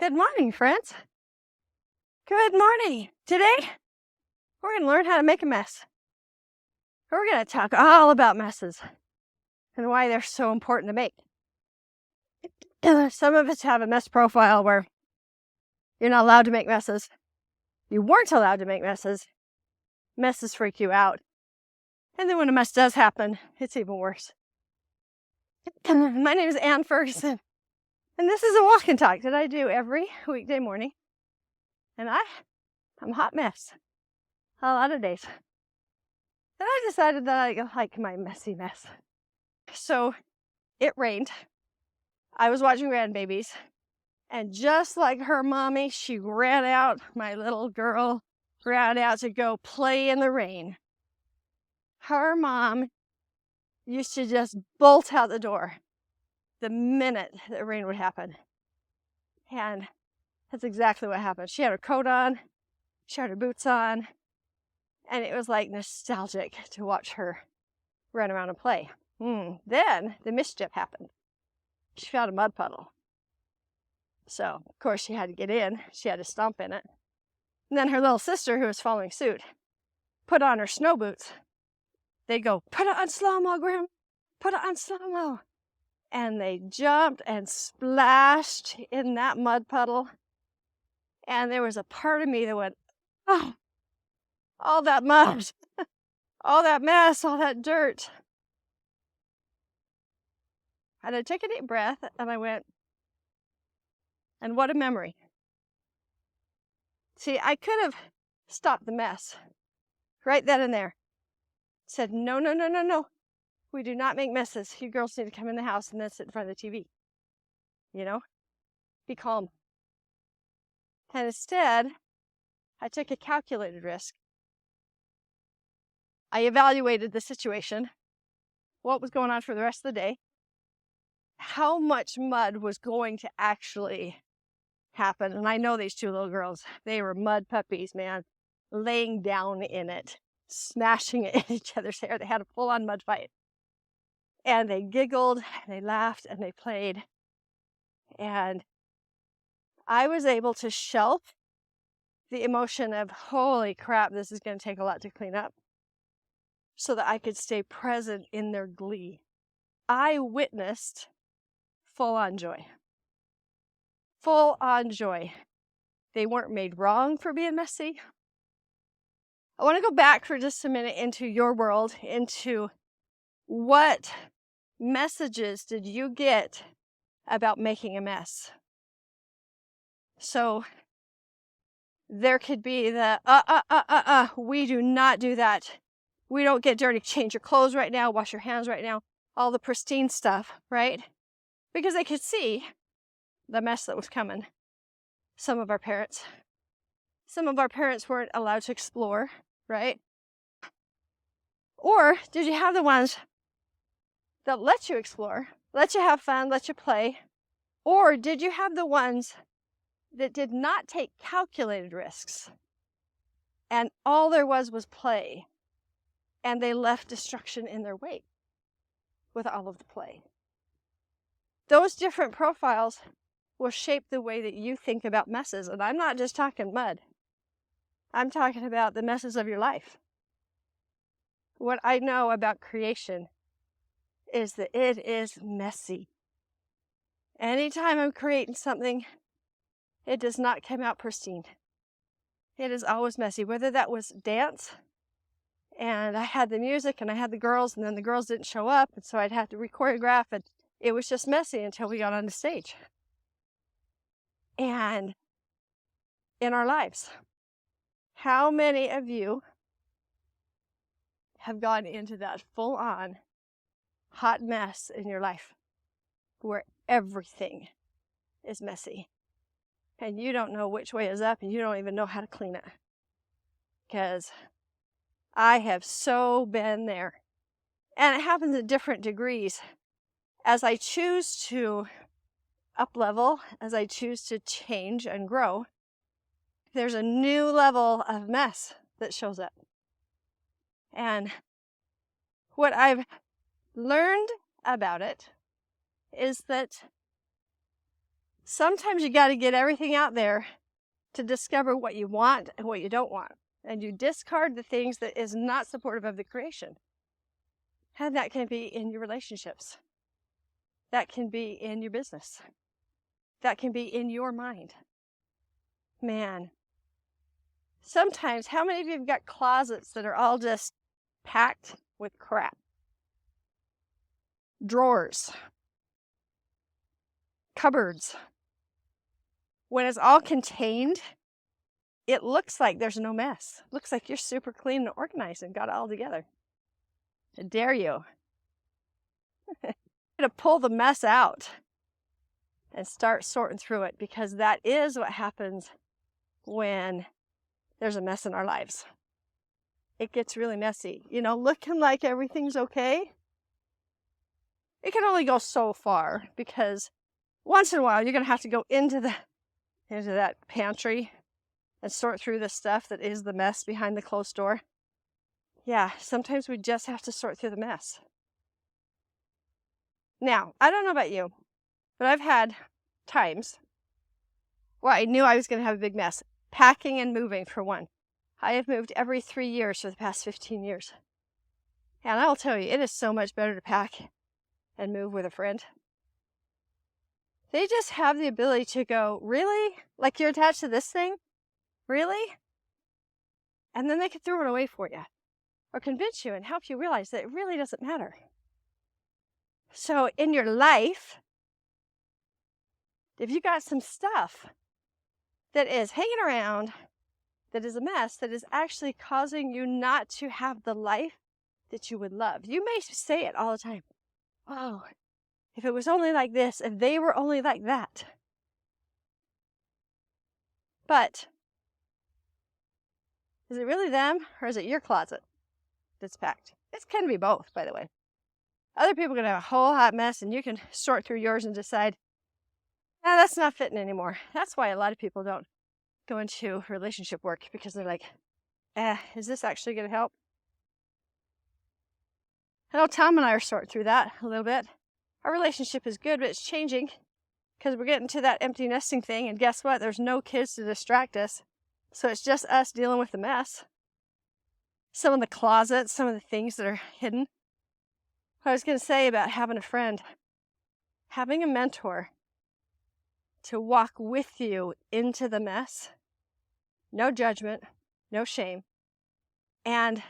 Good morning, friends. Good morning. Today, we're going to learn how to make a mess. We're going to talk all about messes and why they're so important to make. Some of us have a mess profile where you're not allowed to make messes. You weren't allowed to make messes. Messes freak you out. And then when a mess does happen, it's even worse. My name is Ann Ferguson, and this is a walk and talk that I do every weekday morning. And I'm a hot mess a lot of days. Then I decided that I like my messy mess. So it rained. I was watching grandbabies, and just like her mommy, she ran out, my little girl ran out to go play in the rain. Her mom used to just bolt out the door the minute the rain would happen. And that's exactly what happened. She had her coat on, she had her boots on, and it was like nostalgic to watch her run around and play. Then the mischief happened. She found a mud puddle. So, of course, she had to get in. She had to stomp in it. And then her little sister, who was following suit, put on her snow boots. They go, "Put it on slow-mo, Grim. Put it on slow-mo." And they jumped and splashed in that mud puddle. And there was a part of me that went, "Oh, all that mud, all that mess, all that dirt." And I took a deep breath and I went, and what a memory. See, I could have stopped the mess right then and there. Said, no, no, no, no, no. We do not make messes. You girls need to come in the house and then sit in front of the TV. You know, be calm. And instead, I took a calculated risk. I evaluated the situation, what was going on for the rest of the day, how much mud was going to actually happen. And I know these two little girls, they were mud puppies, man, laying down in it, smashing it in each other's hair. They had a full-on mud fight. And they giggled, and they laughed, and they played. And I was able to shelf the emotion of, holy crap, this is going to take a lot to clean up, so that I could stay present in their glee. I witnessed full-on joy. Full-on joy. They weren't made wrong for being messy. I want to go back for just a minute into your world, into what messages did you get about making a mess? So there could be the, we do not do that. We don't get dirty. Change your clothes right now. Wash your hands right now. All the pristine stuff, right? Because they could see the mess that was coming. Some of our parents weren't allowed to explore, right? Or did you have the ones that let you explore, let you have fun, let you play? Or did you have the ones that did not take calculated risks, and all there was play, and they left destruction in their wake with all of the play? Those different profiles will shape the way that you think about messes. And I'm not just talking mud. I'm talking about the messes of your life. What I know about creation is that it is messy. Anytime I'm creating something, it does not come out pristine. It is always messy, whether that was dance, and I had the music and I had the girls, and then the girls didn't show up, and so I'd have to re-choreograph, and it was just messy until we got on the stage. And in our lives, how many of you have gone into that full-on hot mess in your life where everything is messy and you don't know which way is up and you don't even know how to clean it? Because I have so been there. And it happens at different degrees. As I choose to up-level, as I choose to change and grow, there's a new level of mess that shows up. And what I've learned about it is that Sometimes you got to get everything out there to discover what you want and what you don't want. And you discard the things that is not supportive of the creation. And that can be in your relationships. That can be in your business. That can be in your mind. Man, sometimes, how many of you have got closets that are all just packed with crap? Drawers, cupboards. When it's all contained, it looks like there's no mess. It looks like you're super clean and organized and got it all together. I dare you to pull the mess out and start sorting through it, because that is what happens when there's a mess in our lives. It gets really messy. You know, looking like everything's okay, it can only go so far, because once in a while you're going to have to go into that pantry and sort through the stuff that is the mess behind the closed door. Yeah, sometimes we just have to sort through the mess. Now, I don't know about you, but I've had times where I knew I was going to have a big mess. Packing and moving, for one. I have moved every 3 years for the past 15 years. And I will tell you, it is so much better to pack and move with a friend. They just have the ability to go, really? Like, you're attached to this thing? Really? And then they can throw it away for you, or convince you and help you realize that it really doesn't matter. So in your life, if you got some stuff that is hanging around, that is a mess, that is actually causing you not to have the life that you would love. You may say it all the time. Oh, if it was only like this, if they were only like that. But is it really them, or is it your closet that's packed? It's can be both, by the way. Other people are going to have a whole hot mess, and you can sort through yours and decide, that's not fitting anymore. That's why a lot of people don't go into relationship work, because they're like, is this actually going to help? I know Tom and I are sorting through that a little bit. Our relationship is good, but it's changing because we're getting to that empty nesting thing, and guess what? There's no kids to distract us. So it's just us dealing with the mess. Some of the closets, some of the things that are hidden. What I was going to say about having a friend, having a mentor to walk with you into the mess. No judgment, no shame. And,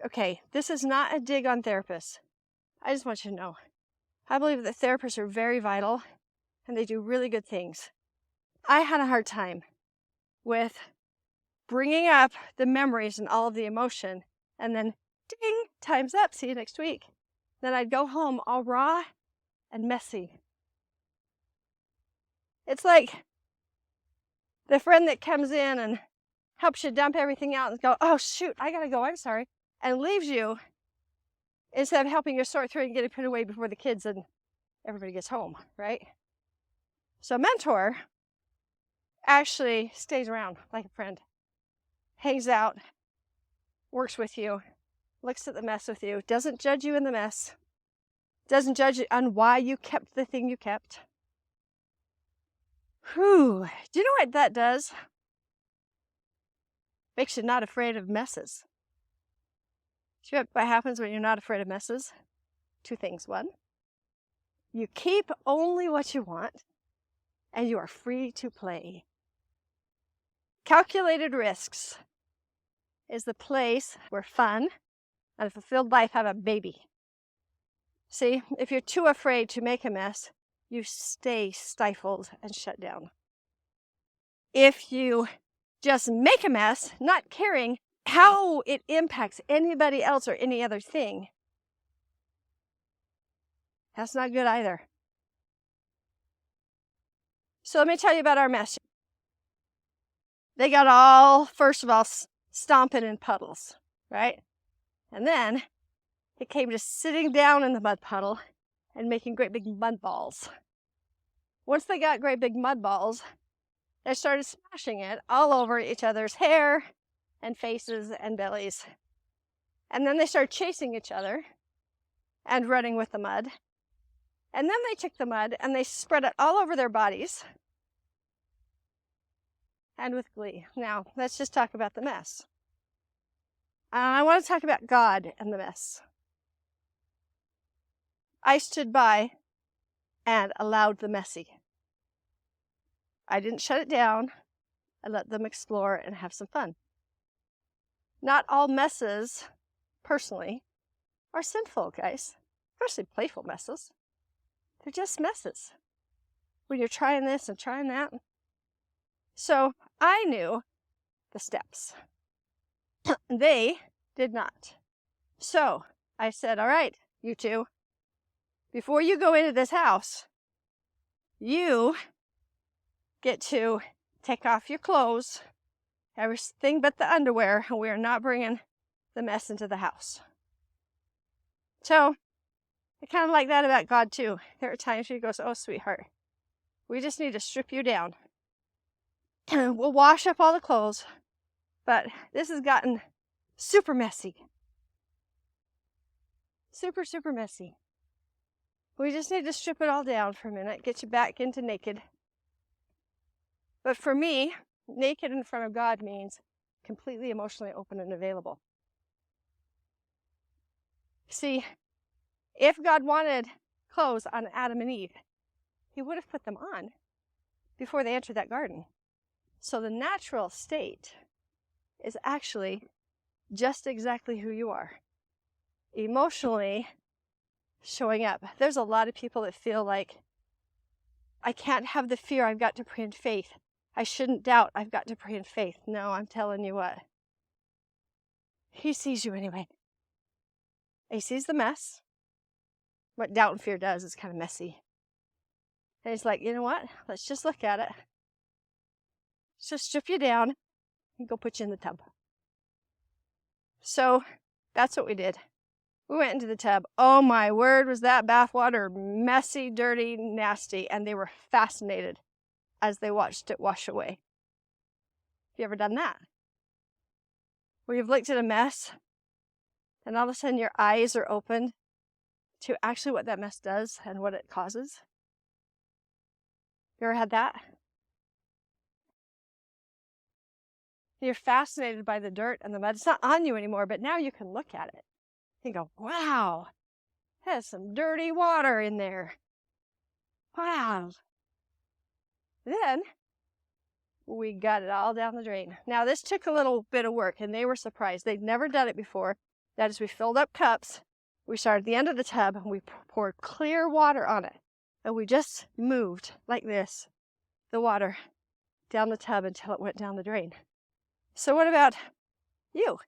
okay, this is not a dig on therapists. I just want you to know, I believe that therapists are very vital and they do really good things. I had a hard time with bringing up the memories and all of the emotion, and then ding, time's up, see you next week. Then I'd go home all raw and messy. It's like the friend that comes in and helps you dump everything out and go, oh shoot, I gotta go, I'm sorry, and leaves you instead of helping you sort through and get it put away before the kids and everybody gets home, right? So a mentor actually stays around like a friend, hangs out, works with you, looks at the mess with you, doesn't judge you in the mess, doesn't judge you on why you kept the thing you kept. Whew. Do you know what that does? Makes you not afraid of messes. Do you know what happens when you're not afraid of messes? Two things. One, you keep only what you want, and you are free to play. Calculated risks is the place where fun and a fulfilled life have a baby. See, if you're too afraid to make a mess, you stay stifled and shut down. If you just make a mess, not caring how it impacts anybody else or any other thing, that's not good either. So let me tell you about our mess. They got all, first of all, stomping in puddles, right? And then it came to sitting down in the mud puddle and making great big mud balls. Once they got great big mud balls, they started smashing it all over each other's hair and faces and bellies. And then they started chasing each other and running with the mud. And then they took the mud and they spread it all over their bodies. And with glee. Now, let's just talk about the mess. I want to talk about God and the mess. I stood by and allowed the messy. I didn't shut it down. I let them explore and have some fun. Not all messes, personally, are sinful, guys. Especially playful messes. They're just messes. When you're trying this and trying that. So I knew the steps. They did not. So I said, all right, you two, before you go into this house, you get to take off your clothes, everything but the underwear, and we are not bringing the mess into the house. So I kind of like that about God too. There are times he goes, oh, sweetheart, we just need to strip you down. We'll wash up all the clothes, but this has gotten super messy. Super, super messy. We just need to strip it all down for a minute, get you back into naked. But for me, naked in front of God means completely emotionally open and available. See, if God wanted clothes on Adam and Eve, he would have put them on before they entered that garden. So the natural state is actually just exactly who you are. Emotionally showing up. There's a lot of people that feel like, I can't have the fear, I've got to pray in faith. I shouldn't doubt, I've got to pray in faith. No, I'm telling you what. He sees you anyway. He sees the mess. What doubt and fear does is kind of messy. And he's like, you know what? Let's just look at it. Let's just strip you down and go put you in the tub. So that's what we did. We went into the tub. Oh my word, was that bathwater messy, dirty, nasty. And they were fascinated as they watched it wash away. Have you ever done that? Where you've looked at a mess and all of a sudden your eyes are opened to actually what that mess does and what it causes? You ever had that? You're fascinated by the dirt and the mud. It's not on you anymore, but now you can look at it. You go, wow, there's some dirty water in there. Wow. Then we got it all down the drain. Now this took a little bit of work and they were surprised. They'd never done it before. That is, we filled up cups. We started at the end of the tub and we poured clear water on it. And we just moved like this, the water down the tub until it went down the drain. So what about you?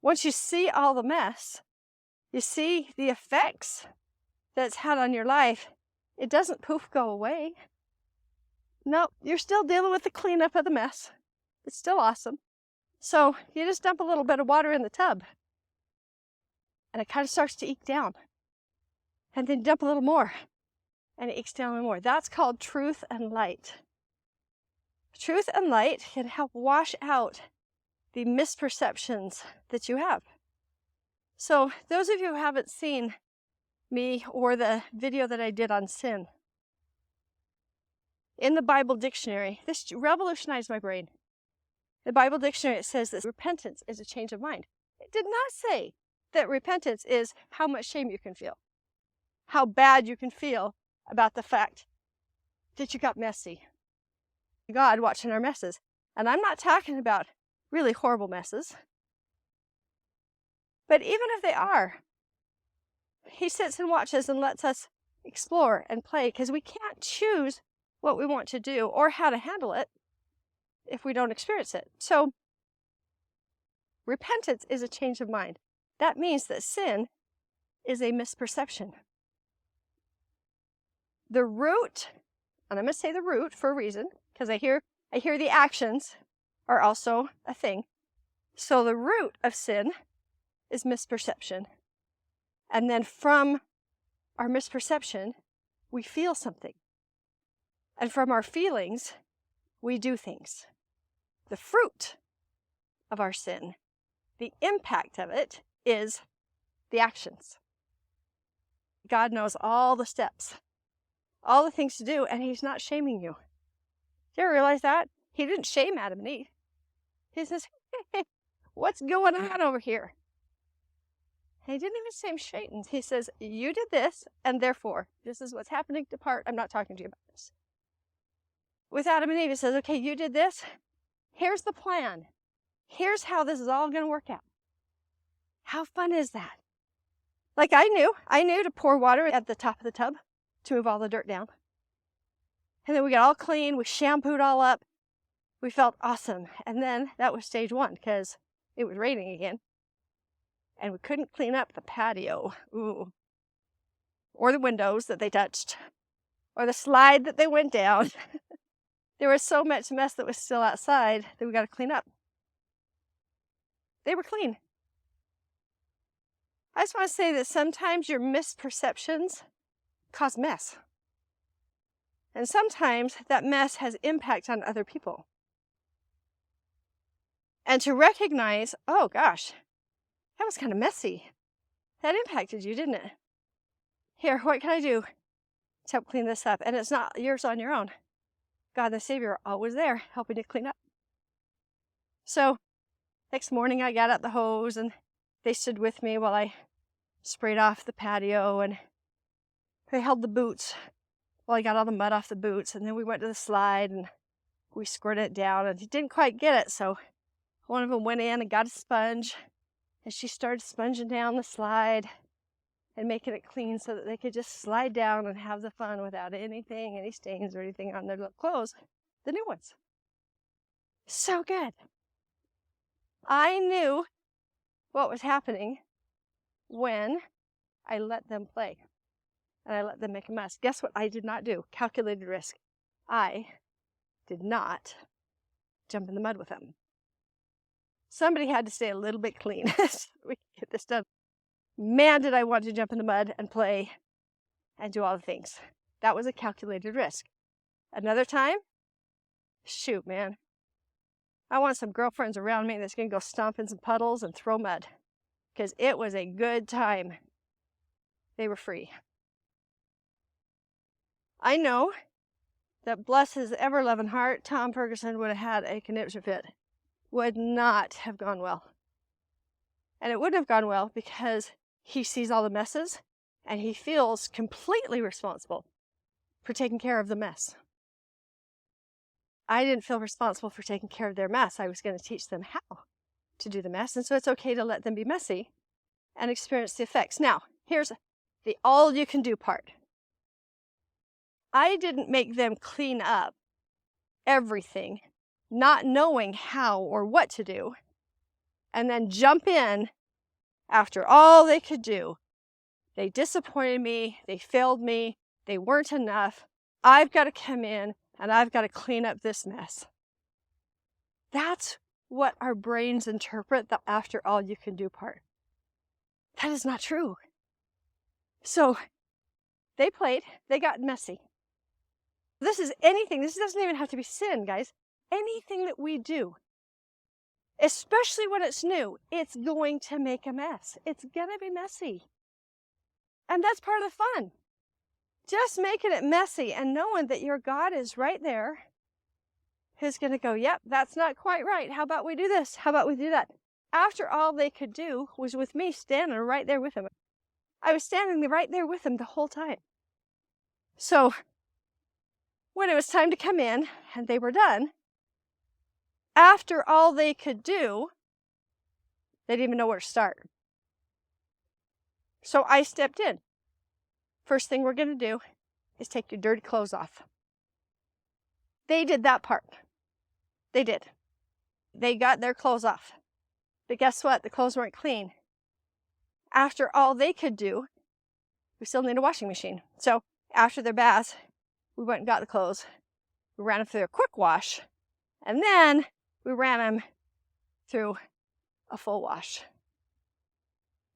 Once you see all the mess, you see the effects that it's had on your life, it doesn't poof go away. No, you're still dealing with the cleanup of the mess. It's still awesome. So you just dump a little bit of water in the tub and it kind of starts to eke down. And then dump a little more and it ekes down a little more. That's called truth and light. Truth and light can help wash out the misperceptions that you have. So those of you who haven't seen me or the video that I did on sin, in the Bible dictionary, this revolutionized my brain. The Bible dictionary, it says that repentance is a change of mind. It did not say that repentance is how much shame you can feel, how bad you can feel about the fact that you got messy. God watching our messes. And I'm not talking about really horrible messes. But even if they are, he sits and watches and lets us explore and play because we can't choose what we want to do or how to handle it if we don't experience it. So repentance is a change of mind. That means that sin is a misperception. The root, and I'm going to say the root for a reason, because I hear the actions are also a thing. So the root of sin is misperception. And then from our misperception, we feel something. And from our feelings, we do things. The fruit of our sin, the impact of it, is the actions. God knows all the steps, all the things to do, and he's not shaming you. Do you ever realize that? He didn't shame Adam and Eve. He says, hey, what's going on over here? And he didn't even say Satan. He says, you did this, and therefore, this is what's happening. Depart. I'm not talking to you about this. With Adam and Eve, he says, okay, you did this. Here's the plan. Here's how this is all going to work out. How fun is that? Like I knew to pour water at the top of the tub to move all the dirt down. And then we got all clean. We shampooed all up. We felt awesome. And then that was stage one because it was raining again. And we couldn't clean up the patio. Ooh. Or the windows that they touched. Or the slide that they went down. There was so much mess that was still outside that we got to clean up. They were clean. I just want to say that sometimes your misperceptions cause mess. And sometimes that mess has impact on other people. And to recognize, oh gosh, that was kind of messy. That impacted you, didn't it? Here, what can I do to help clean this up? And it's not yours on your own. God and the Savior are always there helping to clean up. So next morning I got out the hose and they stood with me while I sprayed off the patio, and they held the boots while I got all the mud off the boots. And then we went to the slide and we squirted it down, and he didn't quite get it. So one of them went in and got a sponge, and she started sponging down the slide and making it clean so that they could just slide down and have the fun without anything, any stains or anything on their little clothes, the new ones. So good. I knew what was happening when I let them play and I let them make a mess. Guess what I did not do? Calculated risk. I did not jump in the mud with them. Somebody had to stay a little bit clean so we could get this done. Man, did I want to jump in the mud and play and do all the things. That was a calculated risk. Another time, shoot, man. I want some girlfriends around me that's going to go stomp in some puddles and throw mud, because it was a good time. They were free. I know that, bless his ever-loving heart, Tom Ferguson would have had a conniption fit. Would not have gone well. And it wouldn't have gone well because he sees all the messes and he feels completely responsible for taking care of the mess. I didn't feel responsible for taking care of their mess. I was going to teach them how to do the mess. And so it's okay to let them be messy and experience the effects. Now, here's the all you can do part. I didn't make them clean up everything, not knowing how or what to do, and then jump in after all they could do. They disappointed me, they failed me, they weren't enough. I've got to come in and I've got to clean up this mess. That's what our brains interpret the after all you can do part. That is not true. So they played, they got messy. This is anything, this doesn't even have to be sin, guys. Anything that we do, especially when it's new, it's going to make a mess. It's going to be messy. And that's part of the fun. Just making it messy and knowing that your God is right there, who's going to go, yep, that's not quite right. How about we do this? How about we do that? After all they could do was with me standing right there with him. I was standing right there with him the whole time. So when it was time to come in and they were done, after all they could do, they didn't even know where to start. So I stepped in. First thing we're going to do is take your dirty clothes off. They did that part. They did. They got their clothes off. But guess what? The clothes weren't clean. After all they could do, we still need a washing machine. So after their baths, we went and got the clothes. We ran them through a quick wash. And then we ran them through a full wash.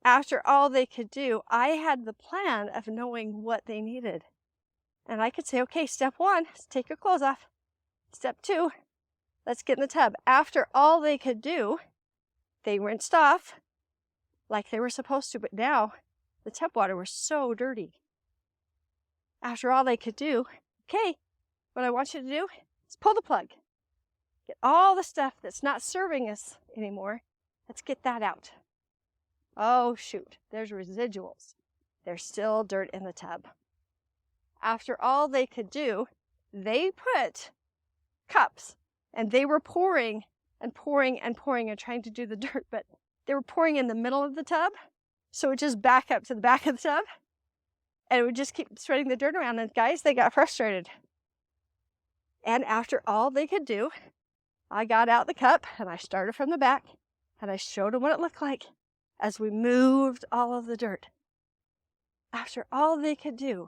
After all they could do, I had the plan of knowing what they needed. And I could say, okay, step one, take your clothes off. Step two, let's get in the tub. After all they could do, they rinsed off like they were supposed to. But now The tub water was so dirty. After all they could do, okay, what I want you to do is pull the plug. Get all the stuff that's not serving us anymore. Let's get that out. Oh, shoot, there's residuals. There's still dirt in the tub. After all they could do, they put cups, and they were pouring and pouring and pouring and trying to do the dirt, but they were pouring in the middle of the tub, so it would just back up to the back of the tub, and it would just keep spreading the dirt around, and guys, they got frustrated. And after all they could do, I got out the cup, and I started from the back, and I showed them what it looked like as we moved all of the dirt. After all they could do,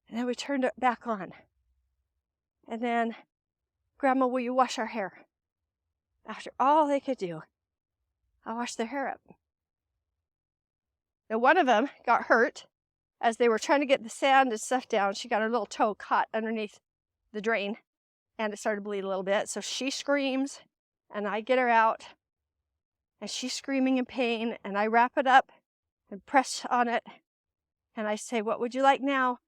and then we turned it back on. And then, Grandma, will you wash our hair? After all they could do, I washed their hair up. Now, one of them got hurt as they were trying to get the sand and stuff down. She got her little toe caught underneath the drain, and it started to bleed a little bit. So she screams, and I get her out, and she's screaming in pain, and I wrap it up and press on it, and I say, what would you like now?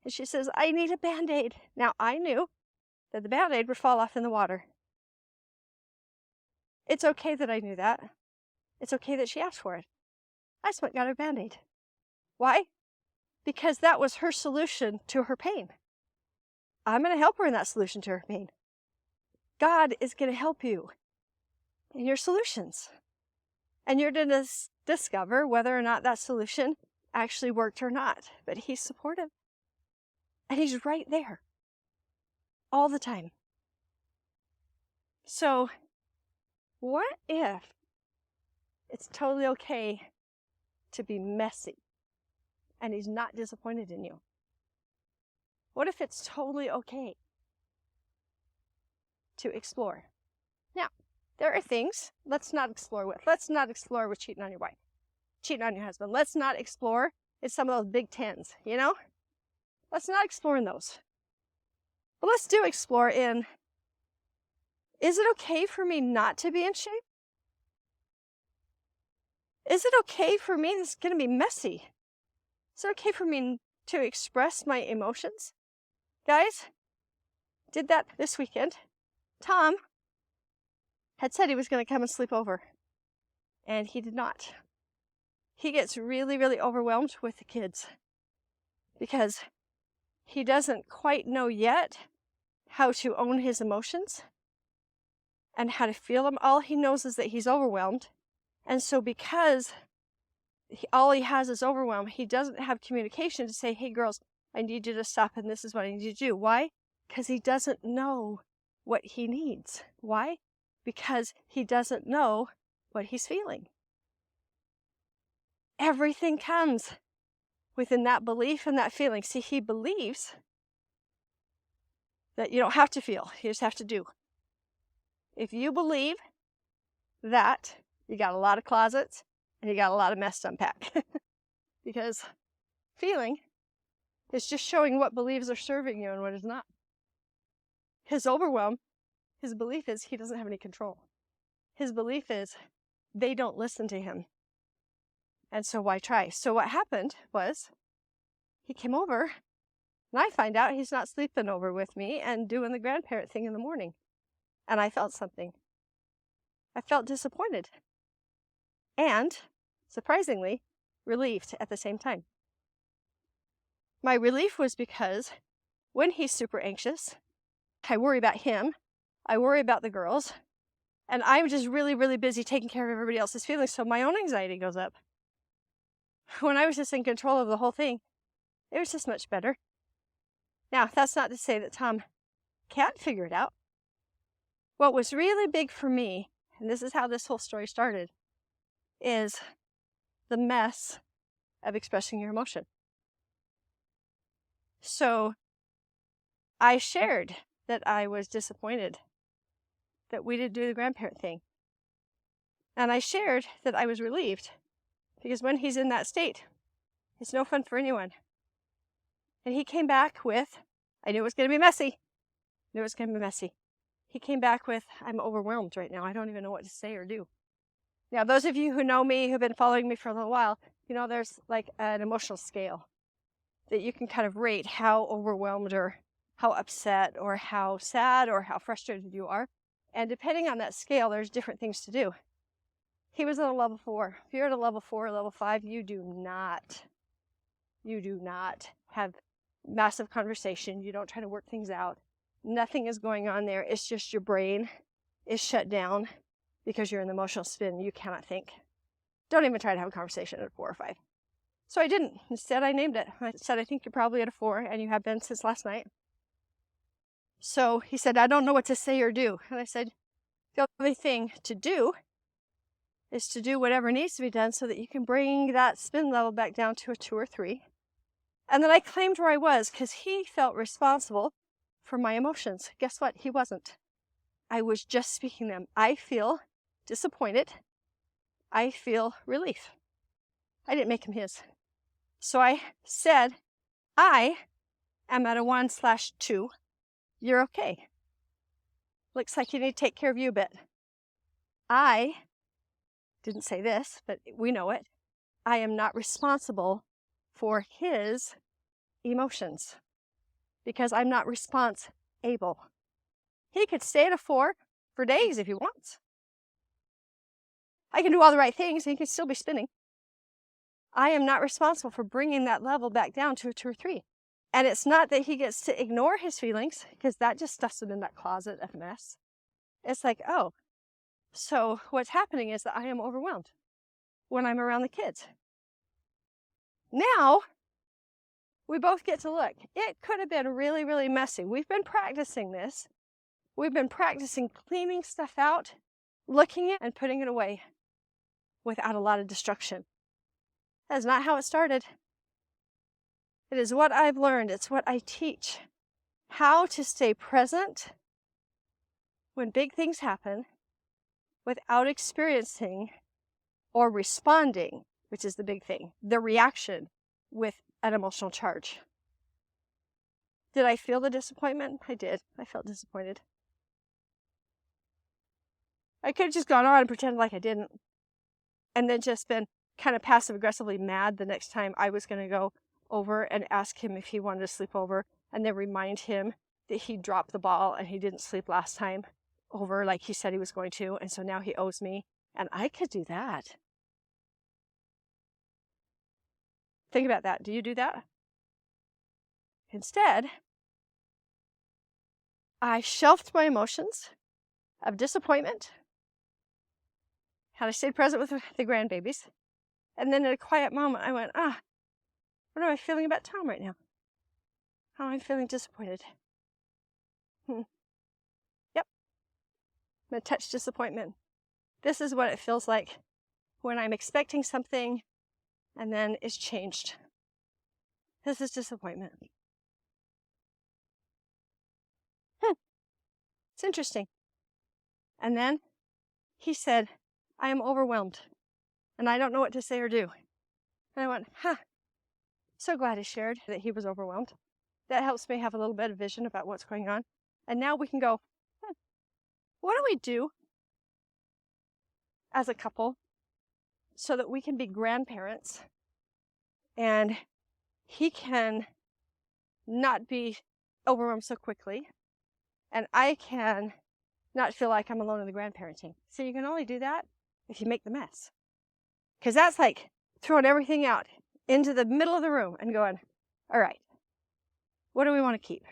And she says, I need a Band-Aid. Now, I knew that the Band-Aid would fall off in the water. It's okay that I knew that. It's okay that she asked for it. I just went and got her Band-Aid. Why? Because that was her solution to her pain. I'm going to help her in that solution to her pain. God is going to help you in your solutions. And you're going to discover whether or not that solution actually worked or not. But He's supportive. And He's right there all the time. So, what if it's totally okay to be messy and He's not disappointed in you? What if it's totally okay to explore? Now, there are things let's not explore with. Let's not explore with cheating on your wife, cheating on your husband. Let's not explore in some of those big tens, you know? Let's not explore in those. But let's do explore in, is it okay for me not to be in shape? Is it okay for me, this is going to be messy, is it okay for me to express my emotions? Guys, did that this weekend. Tom had said he was going to come and sleep over, and he did not. He gets really, really overwhelmed with the kids because he doesn't quite know yet how to own his emotions and how to feel them. All he knows is that he's overwhelmed. And so because all he has is overwhelm, he doesn't have communication to say, hey girls, I need you to stop and this is what I need you to do. Why? Because he doesn't know what he needs. Why? Because he doesn't know what he's feeling. Everything comes within that belief and that feeling. See, he believes that you don't have to feel, you just have to do. If you believe that, you got a lot of closets and you got a lot of mess to unpack. Because feeling is just showing what beliefs are serving you and what is not. His overwhelm, his belief is he doesn't have any control. His belief is they don't listen to him. And so why try? So what happened was he came over and I find out he's not sleeping over with me and doing the grandparent thing in the morning. And I felt something. I felt disappointed. And, surprisingly, relieved at the same time. My relief was because when he's super anxious, I worry about him, I worry about the girls, and I'm just really, really busy taking care of everybody else's feelings, so my own anxiety goes up. When I was just in control of the whole thing, it was just much better. Now, that's not to say that Tom can't figure it out. What was really big for me, and this is how this whole story started, is the mess of expressing your emotion. So I shared that I was disappointed that we didn't do the grandparent thing. And I shared that I was relieved because when he's in that state, it's no fun for anyone. And he came back with, I knew it was going to be messy. Knew it was going to be messy. He came back with, I'm overwhelmed right now. I don't even know what to say or do. Now, those of you who know me, who've been following me for a little while, you know there's like an emotional scale that you can kind of rate how overwhelmed or how upset or how sad or how frustrated you are. And depending on that scale, there's different things to do. He was at a level 4. If you're at a level 4 or level 5, you do not have massive conversation. You don't try to work things out. Nothing is going on there. It's just your brain is shut down because you're in the emotional spin. You cannot think. Don't even try to have a conversation at a 4 or 5. So I didn't. Instead, I named it. I said, I think you're probably at a 4, and you have been since last night. So he said, I don't know what to say or do. And I said, the only thing to do is to do whatever needs to be done so that you can bring that spin level back down to a 2 or 3. And then I claimed where I was because he felt responsible for my emotions. Guess what? He wasn't. I was just speaking them. I feel disappointed. I feel relief. I didn't make him his. So I said, I am at a 1/2. You're okay. Looks like you need to take care of you a bit. I didn't say this, but we know it. I am not responsible for his emotions because I'm not response-able. He could stay at a 4 for days if he wants. I can do all the right things and he can still be spinning. I am not responsible for bringing that level back down to a 2 or 3. And it's not that he gets to ignore his feelings because that just stuffs him in that closet of mess. It's like, oh, so what's happening is that I am overwhelmed when I'm around the kids. Now, we both get to look. It could have been really, really messy. We've been practicing this. We've been practicing cleaning stuff out, looking at it, and putting it away without a lot of destruction. That is not how it started. It is what I've learned. It's what I teach. How to stay present when big things happen without experiencing or responding, which is the big thing, the reaction with an emotional charge. Did I feel the disappointment? I did. I felt disappointed. I could have just gone on and pretended like I didn't, and then just been kind of passive-aggressively mad the next time I was going to go over and ask him if he wanted to sleep over, and then remind him that he dropped the ball and he didn't sleep last time over like he said he was going to, and so now he owes me. And I could do that. Think about that. Do you do that? Instead, I shelved my emotions of disappointment, and I stayed present with the grandbabies. And then in a quiet moment, I went, what am I feeling about Tom right now? How am I feeling disappointed? Yep. I'm going to touch disappointment. This is what it feels like when I'm expecting something and then it's changed. This is disappointment. It's interesting. And then he said, I am overwhelmed and I don't know what to say or do. And I went, so glad he shared that he was overwhelmed. That helps me have a little bit of vision about what's going on. And now we can go, what do we do as a couple so that we can be grandparents and he can not be overwhelmed so quickly and I can not feel like I'm alone in the grandparenting. So you can only do that if you make the mess. Because that's like throwing everything out into the middle of the room and going, all right, what do we want to keep?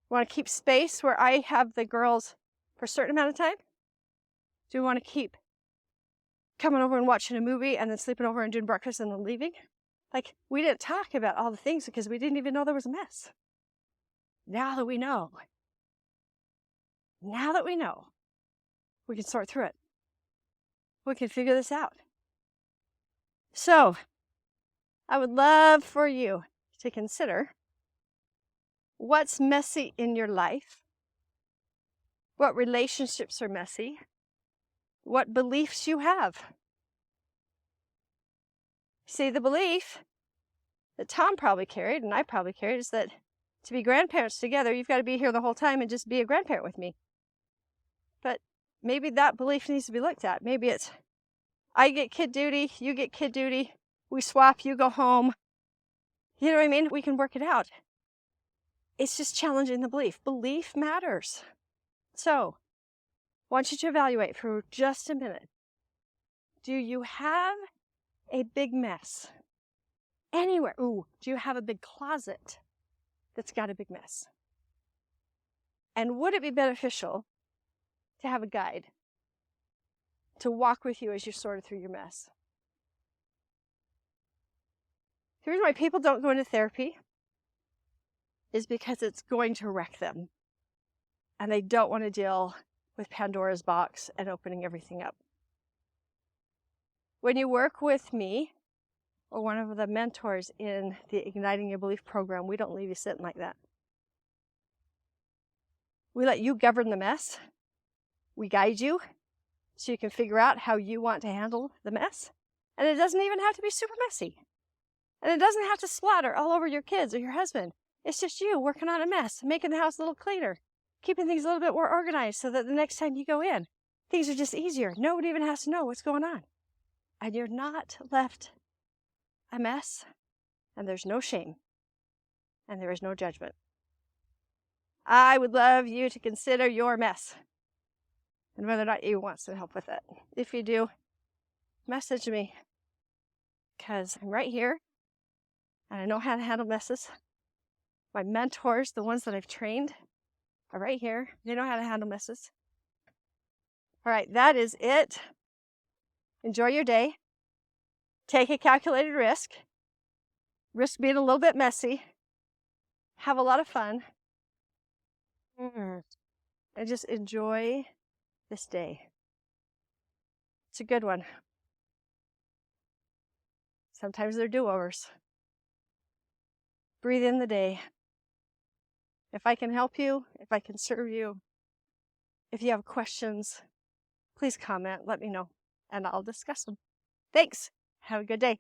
Want to keep space where I have the girls for a certain amount of time? Do we want to keep coming over and watching a movie and then sleeping over and doing breakfast and then leaving? Like, we didn't talk about all the things because we didn't even know there was a mess. Now that we know, we can sort through it. We can figure this out. So, I would love for you to consider what's messy in your life, what relationships are messy, what beliefs you have. See, the belief that Tom probably carried and I probably carried is that to be grandparents together, you've got to be here the whole time and just be a grandparent with me. But maybe that belief needs to be looked at. Maybe it's, I get kid duty, you get kid duty, we swap, you go home. You know what I mean? We can work it out. It's just challenging the belief. Belief matters. So, I want you to evaluate for just a minute. Do you have a big mess? Anywhere. Ooh, do you have a big closet that's got a big mess? And would it be beneficial to have a guide to walk with you as you sort through your mess? The reason why people don't go into therapy is because it's going to wreck them. And they don't want to deal with Pandora's box and opening everything up. When you work with me or one of the mentors in the Igniting Your Belief program, we don't leave you sitting like that. We let you govern the mess. We guide you so you can figure out how you want to handle the mess. And it doesn't even have to be super messy. And it doesn't have to splatter all over your kids or your husband. It's just you working on a mess, making the house a little cleaner, keeping things a little bit more organized so that the next time you go in, things are just easier. Nobody even has to know what's going on. And you're not left a mess, and there's no shame, and there is no judgment. I would love you to consider your mess and whether or not you want some help with it. If you do, message me, because I'm right here, and I know how to handle messes. My mentors, the ones that I've trained, are right here. They know how to handle messes. All right, that is it. Enjoy your day. Take a calculated risk. Risk being a little bit messy. Have a lot of fun. And just enjoy this day. It's a good one. Sometimes they're do-overs. Breathe in the day. If I can help you, if I can serve you, if you have questions, please comment, let me know, and I'll discuss them. Thanks. Have a good day.